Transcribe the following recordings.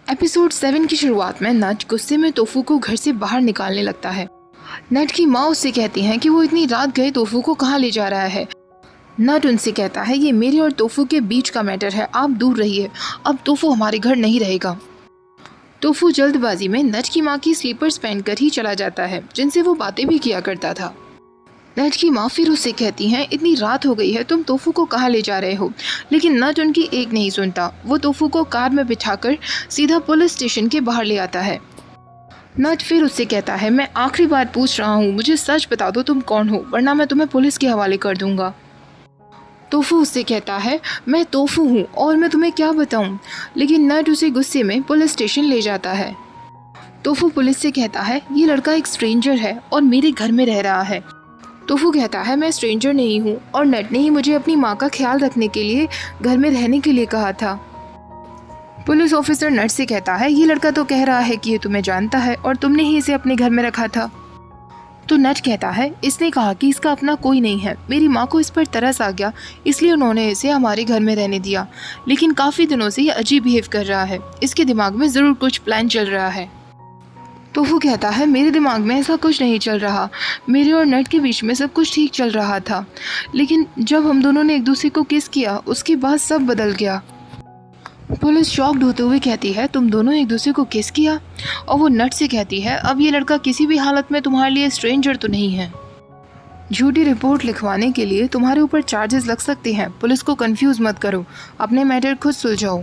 Episode 7 की शुरुआत में नट गुस्से में तोफू को घर से बाहर निकालने लगता है। नट की माँ उससे कहती हैं कि वो इतनी रात गए तोफू को कहाँ ले जा रहा है। नट उनसे कहता है ये मेरे और तोफू के बीच का मैटर है, आप दूर रहिए, अब तोफू हमारे घर नहीं रहेगा। तोफू जल्दबाजी में नट की माँ की स्लीपर्स पहनकर ही चला जाता है जिनसे वो बातें भी किया करता था। नट की माँ फिर उससे कहती हैं इतनी रात हो गई है, तुम तोफू को कहाँ ले जा रहे हो। लेकिन नट उनकी एक नहीं सुनता। वो तोफू को कार में बिठाकर सीधा पुलिस स्टेशन के बाहर ले आता है। नट फिर उससे कहता है मैं आखिरी बार पूछ रहा हूँ, मुझे सच बता दो तुम कौन हो, वरना मैं तुम्हें पुलिस के हवाले कर दूंगा। तोफू उससे कहता है मैं तोफू हूँ और मैं तुम्हें क्या बताऊँ। लेकिन नट उसे गुस्से में पुलिस स्टेशन ले जाता है। तोफू पुलिस से कहता है ये लड़का एक स्ट्रेंजर है और मेरे घर में रह रहा है। तोफू कहता है मैं स्ट्रेंजर नहीं हूँ और नट ने ही मुझे अपनी माँ का ख्याल रखने के लिए घर में रहने के लिए कहा था। पुलिस ऑफिसर नट से कहता है ये लड़का तो कह रहा है कि ये तुम्हें जानता है और तुमने ही इसे अपने घर में रखा था। तो नट कहता है इसने कहा कि इसका अपना कोई नहीं है, मेरी माँ को इस पर तरस आ गया इसलिए उन्होंने इसे हमारे घर में रहने दिया। लेकिन काफ़ी दिनों से ये अजीब बिहेव कर रहा है, इसके दिमाग में ज़रूर कुछ प्लान चल रहा है। तोफू कहता है मेरे दिमाग में ऐसा कुछ नहीं चल रहा, मेरे और नट के बीच में सब कुछ ठीक चल रहा था, लेकिन जब हम दोनों ने एक दूसरे को किस किया उसके बाद सब बदल गया। पुलिस शॉक्ड होते हुए कहती है तुम दोनों एक दूसरे को किस किया। और वो नट से कहती है अब ये लड़का किसी भी हालत में तुम्हारे लिए स्ट्रेंजर तो नहीं है। झूठी रिपोर्ट लिखवाने के लिए तुम्हारे ऊपर चार्जेस लग सकते हैं, पुलिस को कंफ्यूज मत करो, अपने मैटर खुद सुलझाओ।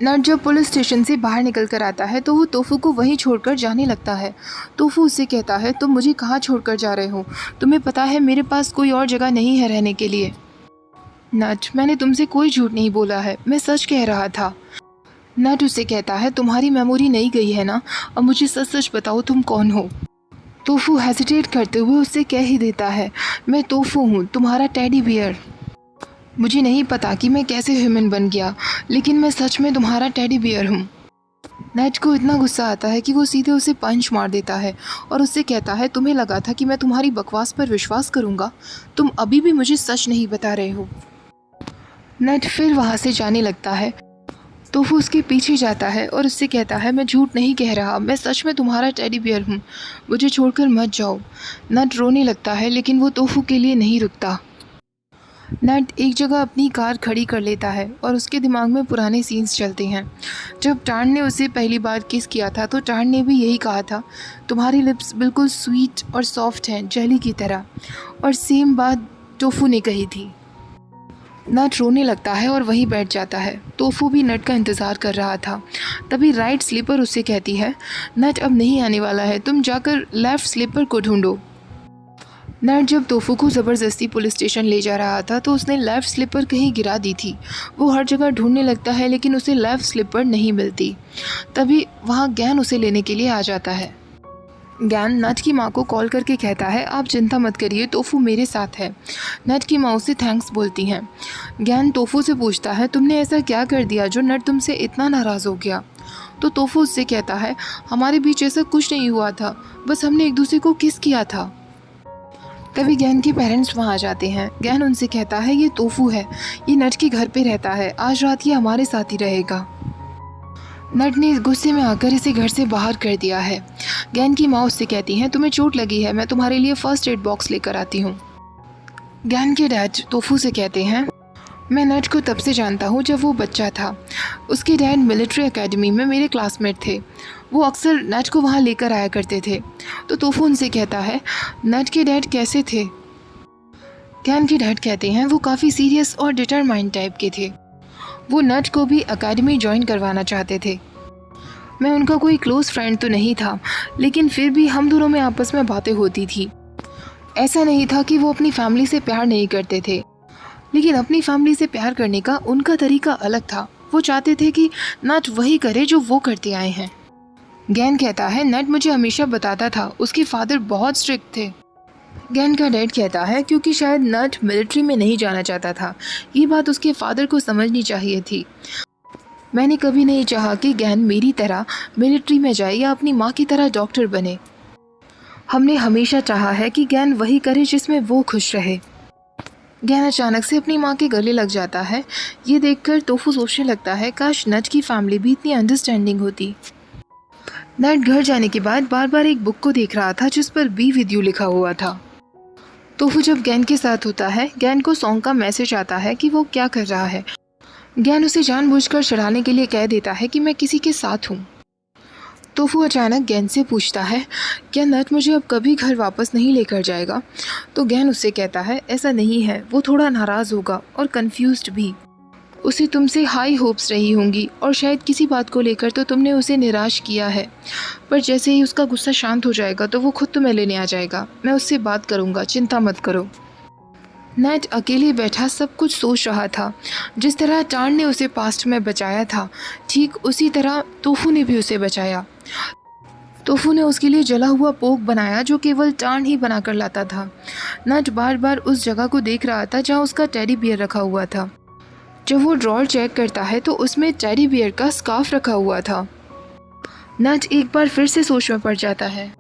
नट जब पुलिस स्टेशन से बाहर निकल कर आता है तो वो तोफू को वहीं छोड़कर जाने लगता है। तोफू उससे कहता है तुम मुझे कहाँ छोड़कर जा रहे हो, तुम्हें पता है मेरे पास कोई और जगह नहीं है रहने के लिए। नट मैंने तुमसे कोई झूठ नहीं बोला है, मैं सच कह रहा था। नट उससे कहता है तुम्हारी मेमोरी नहीं गई है ना, अब मुझे सच सच बताओ तुम कौन हो। तोफू हेजिटेट करते हुए उससे कह ही देता है मैं तोफू हूँ, तुम्हारा टेडी बियर। मुझे नहीं पता कि मैं कैसे ह्यूमन बन गया, लेकिन मैं सच में तुम्हारा टेडी बियर हूँ। नट को इतना गुस्सा आता है कि वो सीधे उसे पंच मार देता है और उससे कहता है तुम्हें लगा था कि मैं तुम्हारी बकवास पर विश्वास करूँगा, तुम अभी भी मुझे सच नहीं बता रहे हो। नट फिर वहाँ से जाने लगता है। तोफू उसके पीछे जाता है और उससे कहता है मैं झूठ नहीं कह रहा, मैं सच में तुम्हारा टेडी बियर हूँ, मुझे छोड़कर मत जाओ। नट रोने लगता है लेकिन वो तोफू के लिए नहीं रुकता। नट एक जगह अपनी कार खड़ी कर लेता है और उसके दिमाग में पुराने सीन्स चलते हैं। जब टार्न ने उसे पहली बार किस किया था तो टार्न ने भी यही कहा था तुम्हारी लिप्स बिल्कुल स्वीट और सॉफ्ट हैं जेली की तरह, और सेम बात तोफू ने कही थी। नट रोने लगता है और वहीं बैठ जाता है। तोफू भी नट का इंतज़ार कर रहा था। तभी राइट स्लीपर उससे कहती है नट अब नहीं आने वाला है, तुम जाकर लेफ़्ट स्लीपर को ढूंढो। नट जब तोफू को ज़बरदस्ती पुलिस स्टेशन ले जा रहा था तो उसने लेफ़्ट स्लीपर कहीं गिरा दी थी। वो हर जगह ढूंढने लगता है लेकिन उसे लेफ़्ट स्लीपर नहीं मिलती। तभी वहाँ गैन उसे लेने के लिए आ जाता है। गैन नट की माँ को कॉल करके कहता है आप चिंता मत करिए, तोफू मेरे साथ है। नट की माँ उसे थैंक्स बोलती हैं। गैन तोफू से पूछता है तुमने ऐसा क्या कर दिया जो नट तुमसे इतना नाराज़ हो गया। तो तोफू उससे कहता है हमारे बीच ऐसा कुछ नहीं हुआ था, बस हमने एक दूसरे को किस किया था। तभी गैन के पेरेंट्स वहाँ आ जाते हैं। गैन उनसे कहता है ये तोफू है, ये नट के घर पे रहता है, आज रात ये हमारे साथ ही रहेगा। नट ने गुस्से में आकर इसे घर से बाहर कर दिया है। गैन की माँ उससे कहती हैं तुम्हें चोट लगी है, मैं तुम्हारे लिए फर्स्ट एड बॉक्स लेकर आती हूँ। गैन के डैड तोफू से कहते हैं मैं नट को तब से जानता हूँ जब वो बच्चा था। उसके डैड मिलिट्री एकेडमी में मेरे क्लासमेट थे, वो अक्सर नट को वहाँ लेकर आया करते थे। तो तोफू उनसे कहता है नट के डैड कैसे थे। गैन के डैड कहते हैं वो काफ़ी सीरियस और डिटरमाइंड टाइप के थे, वो नट को भी एकेडमी ज्वाइन करवाना चाहते थे। मैं उनका कोई क्लोज़ फ्रेंड तो नहीं था, लेकिन फिर भी हम दोनों में आपस में बातें होती थी। ऐसा नहीं था कि वो अपनी फैमिली से प्यार नहीं करते थे, लेकिन अपनी फैमिली से प्यार करने का उनका तरीका अलग था। वो चाहते थे कि नट वही करे जो वो करते आए हैं। गैन कहता है नट मुझे हमेशा बताता था उसके फादर बहुत स्ट्रिक्ट थे। गैन का डैड कहता है क्योंकि शायद नट मिलिट्री में नहीं जाना चाहता था, ये बात उसके फादर को समझनी चाहिए थी। मैंने कभी नहीं चाहा कि गैन मेरी तरह मिलिट्री में जाए या अपनी माँ की तरह डॉक्टर बने। हमने हमेशा चाहा है कि गैन वही करे जिसमें वो खुश रहे। गैन अचानक से अपनी माँ के गले लग जाता है। ये देखकर तोफू सोचने लगता है काश नट की फैमिली भी इतनी अंडरस्टैंडिंग होती। नट घर जाने के बाद बार बार एक बुक को देख रहा था जिस पर बी विद यू लिखा हुआ था। तोफू जब गैन के साथ होता है, गैन को सॉन्ग का मैसेज आता है कि वो क्या कर रहा है। गैन उसे जानबूझकर चढ़ाने के लिए कह देता है कि मैं किसी के साथ हूँ। तोफू अचानक गैन से पूछता है क्या नट मुझे अब कभी घर वापस नहीं लेकर जाएगा। तो गैन उससे कहता है ऐसा नहीं है, वो थोड़ा नाराज़ होगा और कंफ्यूज्ड भी। उसे तुमसे हाई होप्स रही होंगी और शायद किसी बात को लेकर तो तुमने उसे निराश किया है, पर जैसे ही उसका गुस्सा शांत हो जाएगा तो वो खुद तुम्हें लेने आ जाएगा। मैं उससे बात करूँगा, चिंता मत करो। नेट अकेले बैठा सब कुछ सोच रहा था। जिस तरह टार्न ने उसे पास्ट में बचाया था, ठीक उसी तरह तोफू ने भी उसे बचाया। तोफू ने उसके लिए जला हुआ पोक बनाया जो केवल टार्न ही बनाकर लाता था। नट बार बार उस जगह को देख रहा था जहाँ उसका टेडी बियर रखा हुआ था। जब वो ड्रॉर चेक करता है तो उसमें टेडी बियर का स्कार्फ रखा हुआ था। नट एक बार फिर से सोच में पड़ जाता है।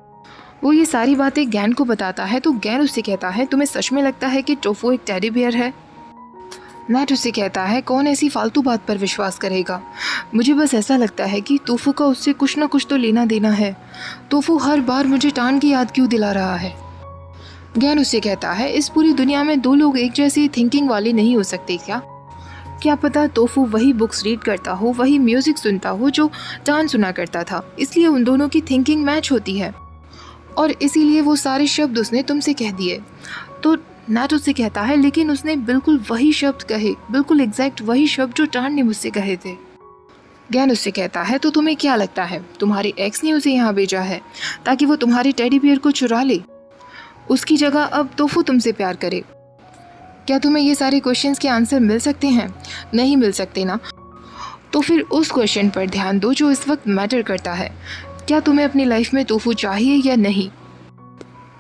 वो ये सारी बातें गैन को बताता है तो गैन उससे कहता है तुम्हें सच में लगता है कि टोफू एक टेडी बियर है। नट उससे कहता है कौन ऐसी फालतू बात पर विश्वास करेगा। मुझे बस ऐसा लगता है कि टोफू का उससे कुछ ना कुछ तो लेना देना है। टोफू हर बार मुझे टान की याद क्यों दिला रहा है। गैन उससे कहता है इस पूरी दुनिया में दो लोग एक जैसी थिंकिंग वाले नहीं हो सकते क्या पता टोफू वही बुक्स रीड करता हो, वही म्यूजिक सुनता हो जो टान सुना करता था, इसलिए उन दोनों की थिंकिंग मैच होती है और इसीलिए वो सारे शब्द उसने तुमसे कह दिए। तो नट उससे कहता है लेकिन उसने बिल्कुल वही शब्द कहे, बिल्कुल एग्जैक्ट वही शब्द जो टान ने मुझसे कहे थे। गैन उससे कहता है तो तुम्हें क्या लगता है तुम्हारे एक्स ने उसे यहाँ भेजा है ताकि वो तुम्हारे टेडी बियर को चुरा ले? उसकी जगह अब टोफू तुमसे प्यार करे। क्या तुम्हें ये सारे क्वेश्चंस के आंसर मिल सकते हैं? नहीं मिल सकते ना। तो फिर उस क्वेश्चन पर ध्यान दो जो इस वक्त मैटर करता है। क्या तुम्हें अपनी लाइफ में टोफू चाहिए या नहीं?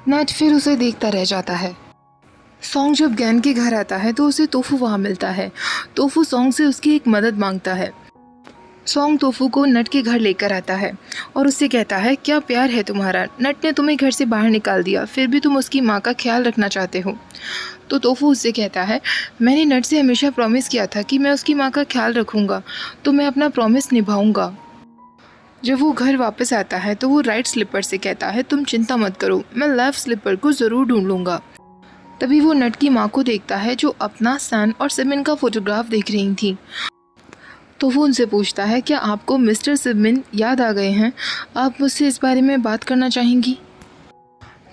नट फिर उसे देखता रह जाता है। सॉन्ग जब गैन के घर आता है तो उसे टोफू वहाँ मिलता है। टोफू सॉन्ग से उसकी एक मदद मांगता है। सॉन्ग टोफू को नट के घर लेकर आता है और उससे कहता है क्या प्यार है तुम्हारा, नट ने तुम्हें घर से बाहर निकाल दिया फिर भी तुम उसकी माँ का ख्याल रखना चाहते हो। तो टोफू उससे कहता है मैंने नट से हमेशा प्रॉमिस किया था कि मैं उसकी माँ का ख्याल रखूँगा, तो मैं अपना प्रॉमिस निभाऊँगा। जब वो घर वापस आता है तो वो राइट स्लीपर से कहता है तुम चिंता मत करो, मैं लेफ्ट स्लीपर को ज़रूर ढूंढ लूँगा। तभी वो नट की माँ को देखता है जो अपना सैन और सिमिन का फोटोग्राफ देख रही थी। तो वो उनसे पूछता है क्या आपको मिस्टर सिमिन याद आ गए हैं, आप मुझसे इस बारे में बात करना चाहेंगी?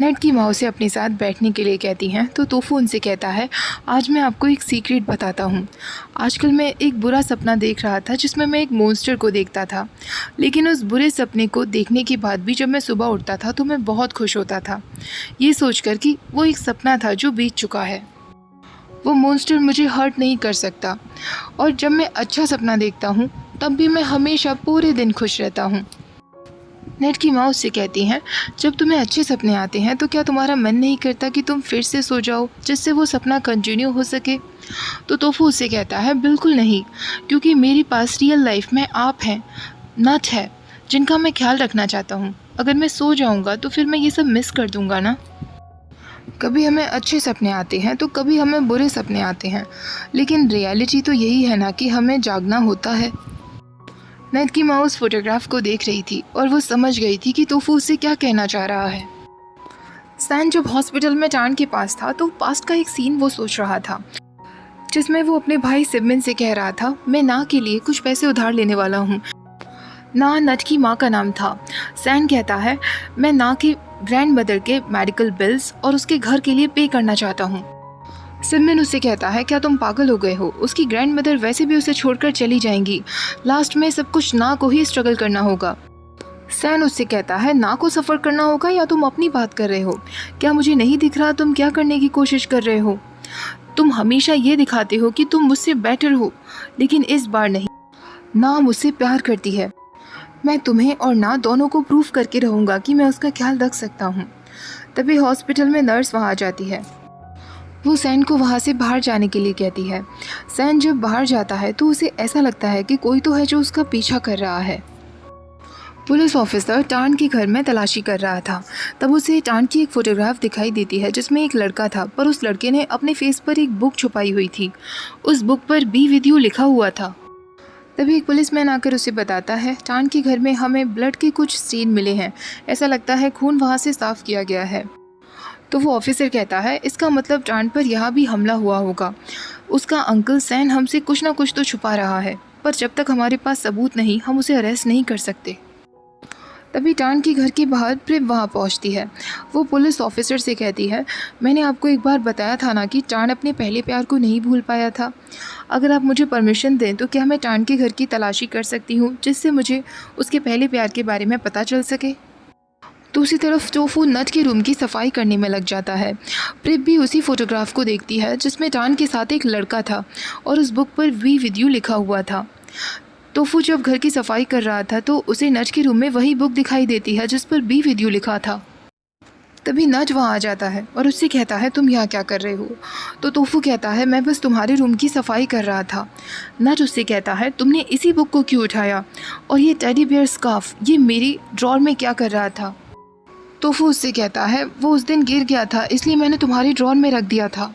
नट की माँ उसे अपने साथ बैठने के लिए कहती हैं तो टोफू उनसे कहता है आज मैं आपको एक सीक्रेट बताता हूँ। आजकल मैं एक बुरा सपना देख रहा था जिसमें मैं एक मॉन्स्टर को देखता था, लेकिन उस बुरे सपने को देखने के बाद भी जब मैं सुबह उठता था तो मैं बहुत खुश होता था, ये सोचकर कि वो एक सपना था जो बीत चुका है। वो मॉन्स्टर मुझे हर्ट नहीं कर सकता और जब मैं अच्छा सपना देखता हूँ तब भी मैं हमेशा पूरे दिन खुश रहता हूँ। नेट की माँ उससे कहती हैं जब तुम्हें अच्छे सपने आते हैं तो क्या तुम्हारा मन नहीं करता कि तुम फिर से सो जाओ जिससे वो सपना कंटिन्यू हो सके? तो टोफू उससे कहता है बिल्कुल नहीं, क्योंकि मेरे पास रियल लाइफ में आप हैं, नट है, जिनका मैं ख्याल रखना चाहता हूँ। अगर मैं सो जाऊँगा तो फिर मैं ये सब मिस कर दूँगा ना। कभी हमें अच्छे सपने आते हैं तो कभी हमें बुरे सपने आते हैं, लेकिन रियलिटी तो यही है ना कि हमें जागना होता है। नेट की माँ उस फोटोग्राफ को देख रही थी और वो समझ गई थी कि टोफू उससे क्या कहना चाह रहा है। सैन जब हॉस्पिटल में टान के पास था तो पास्ट का एक सीन वो सोच रहा था जिसमें वो अपने भाई सिमिन से कह रहा था मैं ना के लिए कुछ पैसे उधार लेने वाला हूँ। ना नट की माँ का नाम था। सैन कहता है मैं ना के ग्रैंड मदर के मेडिकल बिल्स और उसके घर के लिए पे करना चाहता हूँ। सिमिन उससे कहता है क्या तुम पागल हो गए हो, उसकी ग्रैंड मदर वैसे भी उसे छोड़कर चली जाएंगी, लास्ट में सब कुछ ना को ही स्ट्रगल करना होगा। सैन उससे कहता है ना को सफ़र करना होगा या तुम अपनी बात कर रहे हो? क्या मुझे नहीं दिख रहा तुम क्या करने की कोशिश कर रहे हो? तुम हमेशा ये दिखाते हो कि तुम मुझसे बेटर हो, लेकिन इस बार नहीं। ना मुझसे प्यार करती है, मैं तुम्हें और ना दोनों को प्रूफ करके रहूँगा कि मैं उसका ख्याल रख सकता हूँ। तभी हॉस्पिटल में नर्स वहाँ आ जाती है। वो सैन को वहाँ से बाहर जाने के लिए कहती है। सैन जब बाहर जाता है तो उसे ऐसा लगता है कि कोई तो है जो उसका पीछा कर रहा है। पुलिस ऑफिसर टान के घर में तलाशी कर रहा था। तब उसे टान की एक फ़ोटोग्राफ दिखाई देती है जिसमें एक लड़का था, पर उस लड़के ने अपने फेस पर एक बुक छुपाई हुई थी। उस बुक पर बी विद यू लिखा हुआ था। तभी एक पुलिसमैन आकर उसे बताता है, टान के घर में हमें ब्लड के कुछ स्टेन मिले हैं, ऐसा लगता है खून वहाँ से साफ़ किया गया है। तो वो ऑफिसर कहता है, इसका मतलब टान पर यहाँ भी हमला हुआ होगा। उसका अंकल सैन हमसे कुछ ना कुछ तो छुपा रहा है, पर जब तक हमारे पास सबूत नहीं हम उसे अरेस्ट नहीं कर सकते। तभी टान के घर के बाहर प्रिप वहाँ पहुँचती है। वो पुलिस ऑफिसर से कहती है, मैंने आपको एक बार बताया था ना कि टान अपने पहले प्यार को नहीं भूल पाया था। अगर आप मुझे परमिशन दें तो क्या मैं टान के घर की तलाशी कर सकती हूँ, जिससे मुझे उसके पहले प्यार के बारे में पता चल सके। दूसरी तरफ टोफू नट के रूम की सफाई करने में लग जाता है। प्रिप भी उसी फोटोग्राफ को देखती है जिसमें टान के साथ एक लड़का था और उस बुक पर वी विद यू लिखा हुआ था। टोफू जब घर की सफाई कर रहा था तो उसे नट के रूम में वही बुक दिखाई देती है जिस पर बी विद यू लिखा था। तभी नट वहाँ आ जाता है और उससे कहता है, तुम यहाँ क्या कर रहे हो? तो टोफू कहता है, मैं बस तुम्हारे रूम की सफाई कर रहा था। नट उससे कहता है, तुमने इसी बुक को क्यों उठाया? और ये टेडी बियर स्कार्फ ये मेरी ड्रॉर में क्या कर रहा था? टोफू उससे कहता है, वो उस दिन गिर गया था इसलिए मैंने तुम्हारी ड्रॉर में रख दिया था।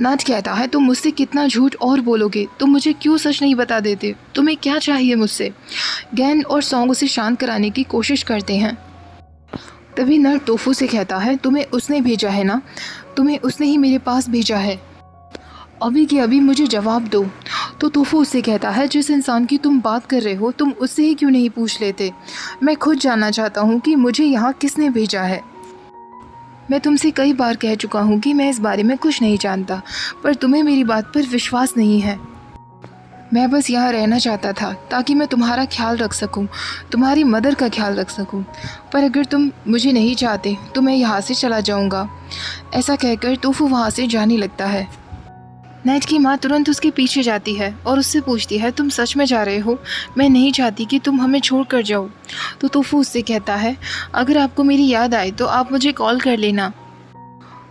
नट कहता है, तुम मुझसे कितना झूठ और बोलोगे? तुम मुझे क्यों सच नहीं बता देते? तुम्हें क्या चाहिए मुझसे? गैन और सॉन्ग उसे शांत कराने की कोशिश करते हैं। तभी नट टोफू से कहता है, तुम्हें उसने भेजा है ना? तुम्हें उसने ही मेरे पास भेजा है, अभी के अभी मुझे जवाब दो। तो टोफू उससे कहता है, जिस इंसान की तुम बात कर रहे हो तुम उससे ही क्यों नहीं पूछ लेते? मैं खुद जानना चाहता हूँ कि मुझे यहाँ किसने भेजा है। मैं तुमसे कई बार कह चुका हूँ कि मैं इस बारे में कुछ नहीं जानता, पर तुम्हें मेरी बात पर विश्वास नहीं है। मैं बस यहाँ रहना चाहता था ताकि मैं तुम्हारा ख्याल रख सकूँ, तुम्हारी मदर का ख्याल रख सकूँ, पर अगर तुम मुझे नहीं चाहते तो मैं यहाँ से चला जाऊँगा। ऐसा कहकर टोफू वहाँ से जाने लगता है। नट की माँ तुरंत उसके पीछे जाती है और उससे पूछती है, तुम सच में जा रहे हो? मैं नहीं चाहती कि तुम हमें छोड़ कर जाओ। तो टोफू उससे कहता है, अगर आपको मेरी याद आए तो आप मुझे कॉल कर लेना।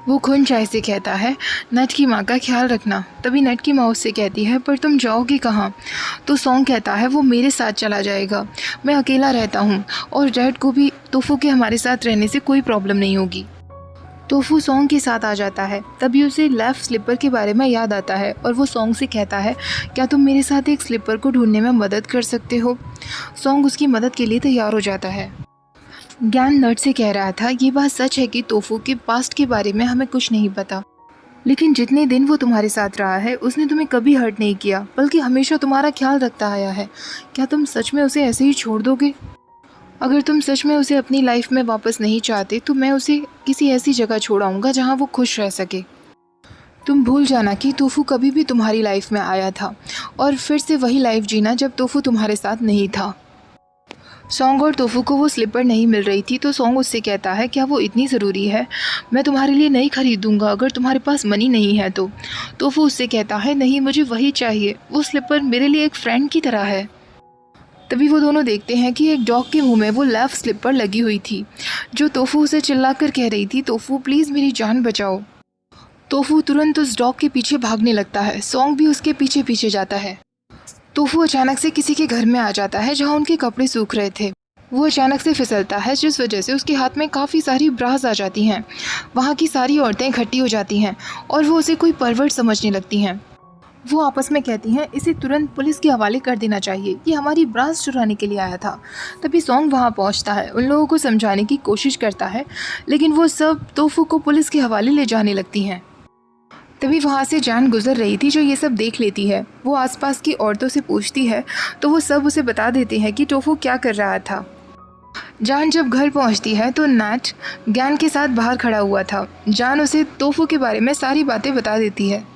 वो खून चाय से कहता है, नट की माँ का ख्याल रखना। तभी नट की माँ उससे कहती है, पर तुम जाओगे कहाँ? तो सॉन्ग कहता है, वो मेरे साथ चला जाएगा। मैं अकेला रहता हूँ और डैड को भी टोफू के हमारे साथ रहने से कोई प्रॉब्लम नहीं होगी। टोफू सॉन्ग के साथ आ जाता है। तभी उसे लेफ़्ट स्लीपर के बारे में याद आता है और वो सॉन्ग से कहता है, क्या तुम मेरे साथ एक स्लीपर को ढूंढने में मदद कर सकते हो? सॉन्ग उसकी मदद के लिए तैयार हो जाता है। गैन नट से कह रहा था, ये बात सच है कि टोफू के पास्ट के बारे में हमें कुछ नहीं पता, लेकिन जितने दिन वो तुम्हारे साथ रहा है उसने तुम्हें कभी हर्ट नहीं किया, बल्कि हमेशा तुम्हारा ख्याल रखता आया है। क्या तुम सच में उसे ऐसे ही छोड़ दोगे? अगर तुम सच में उसे अपनी लाइफ में वापस नहीं चाहते तो मैं उसे किसी ऐसी जगह छोड़ाऊँगा जहाँ वो खुश रह सके। तुम भूल जाना कि टोफू कभी भी तुम्हारी लाइफ में आया था और फिर से वही लाइफ जीना जब टोफू तुम्हारे साथ नहीं था। सॉन्ग और टोफू को वो स्लीपर नहीं मिल रही थी तो सॉन्ग उससे कहता है, क्या वो इतनी ज़रूरी है? मैं तुम्हारे लिए नहीं खरीदूँगा अगर तुम्हारे पास मनी नहीं है तो। टोफू उससे कहता है, नहीं मुझे वही चाहिए, वो स्लीपर मेरे लिए एक फ्रेंड की तरह है। तभी वो दोनों देखते हैं कि एक डॉग के मुंह में वो लेफ़्ट स्लीपर लगी हुई थी जो टोफू उसे चिल्लाकर कह रही थी, टोफू प्लीज़ मेरी जान बचाओ। टोफू तुरंत उस डॉग के पीछे भागने लगता है। सॉन्ग भी उसके पीछे पीछे जाता है। टोफू अचानक से किसी के घर में आ जाता है जहाँ उनके कपड़े सूख रहे थे। वो अचानक से फिसलता है जिस वजह से उसके हाथ में काफ़ी सारी ब्रास आ जाती हैं। वहाँ की सारी औरतें इकट्ठी हो जाती हैं और वो उसे कोई परवर्ट समझने लगती हैं। वो आपस में कहती हैं, इसे तुरंत पुलिस के हवाले कर देना चाहिए, ये हमारी ब्रास चुराने के लिए आया था। तभी सॉन्ग वहाँ पहुँचता है, उन लोगों को समझाने की कोशिश करता है, लेकिन वो सब टोफू को पुलिस के हवाले ले जाने लगती हैं। तभी वहाँ से जान गुजर रही थी जो ये सब देख लेती है। वो आसपास की औरतों से पूछती है तो वो सब उसे बता देते हैं कि टोफू क्या कर रहा था। जान जब घर पहुँचती है तो नट गैन के साथ बाहर खड़ा हुआ था। जान उसे टोफू के बारे में सारी बातें बता देती है।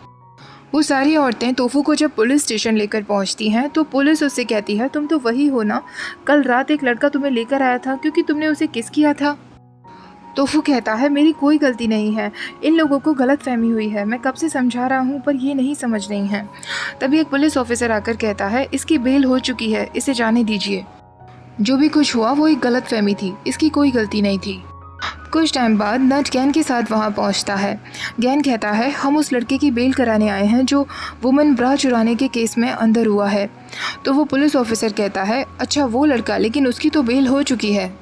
वो सारी औरतें टोफू को जब पुलिस स्टेशन लेकर पहुंचती हैं तो पुलिस उससे कहती है, तुम तो वही हो ना, कल रात एक लड़का तुम्हें लेकर आया था क्योंकि तुमने उसे किस किया था। टोफू कहता है, मेरी कोई गलती नहीं है, इन लोगों को गलतफहमी हुई है, मैं कब से समझा रहा हूँ पर ये नहीं समझ रही हैं। तभी एक पुलिस ऑफिसर आकर कहता है, इसकी बेल हो चुकी है, इसे जाने दीजिए। जो भी कुछ हुआ वो एक गलतफहमी थी, इसकी कोई गलती नहीं थी। कुछ टाइम बाद नट गैन के साथ वहाँ पहुँचता है। गैन कहता है, हम उस लड़के की बेल कराने आए हैं जो वुमेन ब्रा चुराने के केस में अंदर हुआ है। तो वो पुलिस ऑफिसर कहता है, अच्छा वो लड़का, लेकिन उसकी तो बेल हो चुकी है।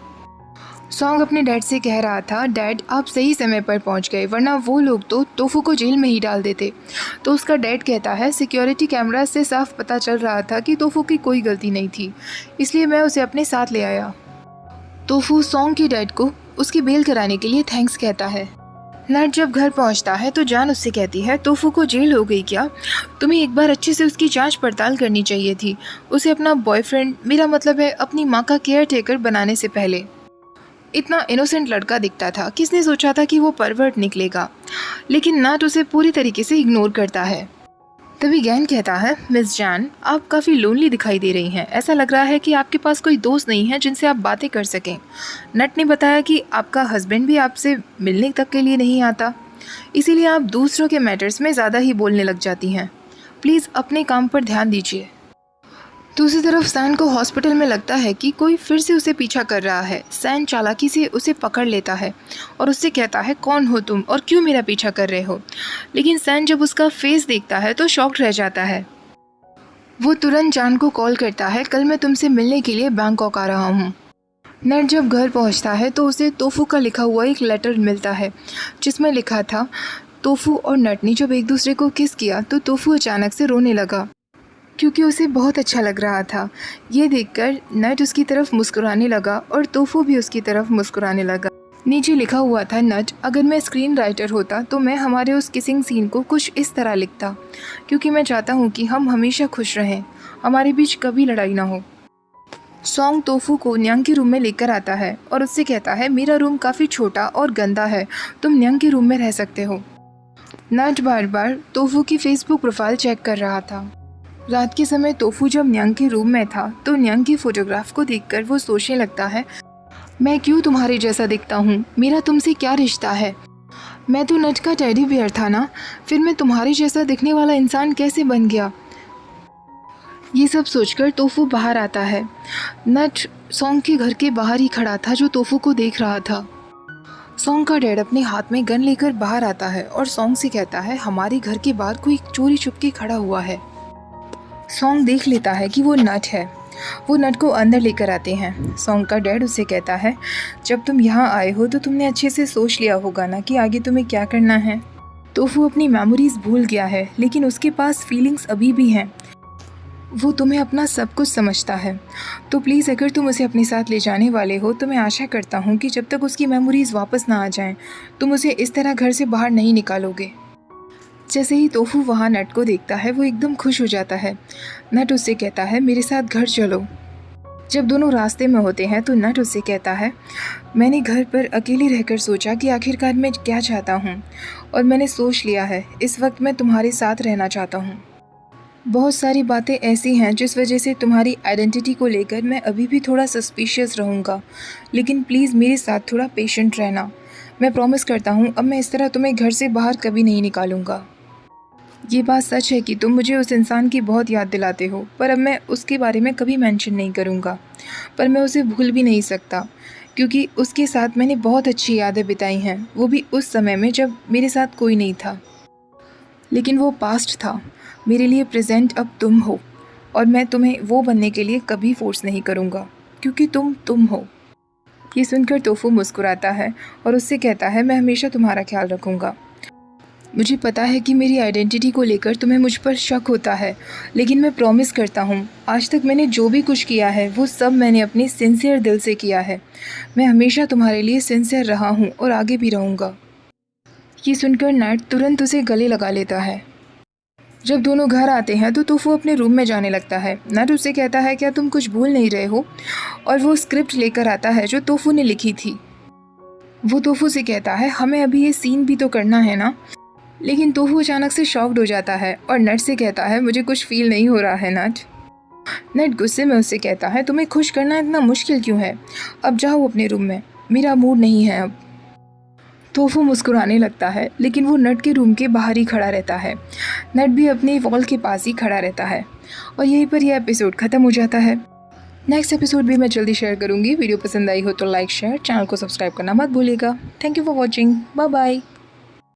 सॉन्ग अपने डैड से कह रहा था, डैड आप सही समय पर पहुंच गए, वरना वो लोग तो तोफू को जेल में ही डाल देते। तो उसका डैड कहता है, सिक्योरिटी कैमरा से साफ पता चल रहा था कि तोफू की कोई गलती नहीं थी, इसलिए मैं उसे अपने साथ ले आया। तोफू सॉन्ग के डैड को उसकी बेल कराने के लिए थैंक्स कहता है। नट जब घर पहुंचता है तो जान उससे कहती है, तोफू को जेल हो गई क्या? तुम्हें एक बार अच्छे से उसकी जांच पड़ताल करनी चाहिए थी, उसे अपना बॉयफ्रेंड, मेरा मतलब है अपनी माँ का केयर टेकर बनाने से पहले। इतना इनोसेंट लड़का दिखता था, किसने सोचा था कि वो परवर्ट निकलेगा। लेकिन नट उसे पूरी तरीके से इग्नोर करता है। तभी गैन कहता है, मिस जैन आप काफ़ी लोनली दिखाई दे रही हैं, ऐसा लग रहा है कि आपके पास कोई दोस्त नहीं है जिनसे आप बातें कर सकें। नट ने बताया कि आपका हस्बैंड भी आपसे मिलने तक के लिए नहीं आता, इसीलिए आप दूसरों के मैटर्स में ज़्यादा ही बोलने लग जाती हैं। प्लीज़ अपने काम पर ध्यान दीजिए। दूसरी तरफ सैन को हॉस्पिटल में लगता है कि कोई फिर से उसे पीछा कर रहा है। सैन चालाकी से उसे पकड़ लेता है और उससे कहता है, कौन हो तुम और क्यों मेरा पीछा कर रहे हो? लेकिन सैन जब उसका फेस देखता है तो शॉक्ड रह जाता है। वो तुरंत जान को कॉल करता है, कल मैं तुमसे मिलने के लिए बैंकॉक आ रहा हूँ। नट जब घर पहुँचता है तो उसे तोफू का लिखा हुआ एक लेटर मिलता है, जिसमें लिखा था, तोफू और नट ने जब एक दूसरे को किस किया तो तोफू अचानक से रोने लगा, क्योंकि उसे बहुत अच्छा लग रहा था। ये देखकर नट उसकी तरफ मुस्कुराने लगा और तोफू भी उसकी तरफ मुस्कुराने लगा। नीचे लिखा हुआ था, नट अगर मैं स्क्रीन राइटर होता तो मैं हमारे उस किसिंग सीन को कुछ इस तरह लिखता, क्योंकि मैं चाहता हूँ कि हम हमेशा खुश रहें, हमारे बीच कभी लड़ाई ना हो। सॉन्ग तोफू को न्यांग के रूम में लेकर आता है और उससे कहता है, मेरा रूम काफ़ी छोटा और गंदा है, तुम न्यांग के रूम में रह सकते हो। नट बार बार तोफू की फेसबुक प्रोफाइल चेक कर रहा था। रात के समय तोफू जब न्यांग के रूम में था तो न्यांग की फोटोग्राफ को देखकर वो सोचने लगता है, मैं क्यों तुम्हारे जैसा दिखता हूँ, मेरा तुमसे क्या रिश्ता है? मैं तो नट का टेडी बियर था ना, फिर मैं तुम्हारे जैसा दिखने वाला इंसान कैसे बन गया? ये सब सोचकर तोफू बाहर आता है। नट सॉन्ग के घर के बाहर ही खड़ा था जो तोफू को देख रहा था। सॉन्ग का डैड अपने हाथ में गन लेकर बाहर आता है और सॉन्ग से कहता है, हमारे घर के बाहर कोई चोरी छुपके खड़ा हुआ है। सॉन्ग देख लेता है कि वो नट है। वो नट को अंदर लेकर आते हैं। सॉन्ग का डैड उसे कहता है, जब तुम यहाँ आए हो तो तुमने अच्छे से सोच लिया होगा ना कि आगे तुम्हें क्या करना है। तोफू अपनी मेमोरीज भूल गया है, लेकिन उसके पास फीलिंग्स अभी भी हैं। वो तुम्हें अपना सब कुछ समझता है, तो प्लीज़ अगर तुम उसे अपने साथ ले जाने वाले हो तो मैं आशा करता हूँ कि जब तक उसकी मेमोरीज वापस ना आ जाएं, तुम उसे इस तरह घर से बाहर नहीं निकालोगे। जैसे ही तोफू वहाँ नट को देखता है वो एकदम खुश हो जाता है। नट उससे कहता है, मेरे साथ घर चलो। जब दोनों रास्ते में होते हैं तो नट उससे कहता है, मैंने घर पर अकेले रहकर सोचा कि आखिरकार मैं क्या चाहता हूँ, और मैंने सोच लिया है, इस वक्त मैं तुम्हारे साथ रहना चाहता हूँ। बहुत सारी बातें ऐसी हैं जिस वजह से तुम्हारी आइडेंटिटी को लेकर मैं अभी भी थोड़ा सस्पिशियस रहूँगा, लेकिन प्लीज़ मेरे साथ थोड़ा पेशेंट रहना। मैं प्रॉमिस करता हूँ अब मैं इस तरह तुम्हें घर से बाहर कभी नहीं निकालूंगा। ये बात सच है कि तुम मुझे उस इंसान की बहुत याद दिलाते हो, पर अब मैं उसके बारे में कभी मेंशन नहीं करूँगा। पर मैं उसे भूल भी नहीं सकता, क्योंकि उसके साथ मैंने बहुत अच्छी यादें बिताई हैं, वो भी उस समय में जब मेरे साथ कोई नहीं था। लेकिन वो पास्ट था, मेरे लिए प्रेजेंट अब तुम हो, और मैं तुम्हें वो बनने के लिए कभी फोर्स नहीं करूँगा, क्योंकि तुम हो। ये सुनकर तोफू मुस्कुराता है और उससे कहता है, मैं हमेशा तुम्हारा ख्याल रखूँगा। मुझे पता है कि मेरी आइडेंटिटी को लेकर तुम्हें मुझ पर शक होता है, लेकिन मैं प्रॉमिस करता हूँ आज तक मैंने जो भी कुछ किया है वो सब मैंने अपने सिंसियर दिल से किया है। मैं हमेशा तुम्हारे लिए सिंसियर रहा हूँ और आगे भी रहूँगा। ये सुनकर नट तुरंत उसे गले लगा लेता है। जब दोनों घर आते हैं तो तोफू अपने रूम में जाने लगता है। नट उससे कहता है, क्या तुम कुछ भूल नहीं रहे हो? और वो स्क्रिप्ट लेकर आता है जो तोफू ने लिखी थी। वो तोफू से कहता है, हमें अभी ये सीन भी तो करना है ना? लेकिन तोफू अचानक से शॉक्ड हो जाता है और नट से कहता है, मुझे कुछ फील नहीं हो रहा है नट। नट गुस्से में उससे कहता है, तुम्हें खुश करना इतना मुश्किल क्यों है? अब जाओ अपने रूम में, मेरा मूड नहीं है अब। तोफू मुस्कुराने लगता है, लेकिन वो नट के रूम के बाहर ही खड़ा रहता है। नट भी अपने वॉल के पास ही खड़ा रहता है और यहीं पर यह एपिसोड ख़त्म हो जाता है। नेक्स्ट एपिसोड भी मैं जल्दी शेयर करूँगी। वीडियो पसंद आई हो तो लाइक शेयर, चैनल को सब्सक्राइब करना मत भूलिएगा। Thank you for watching. Bye bye.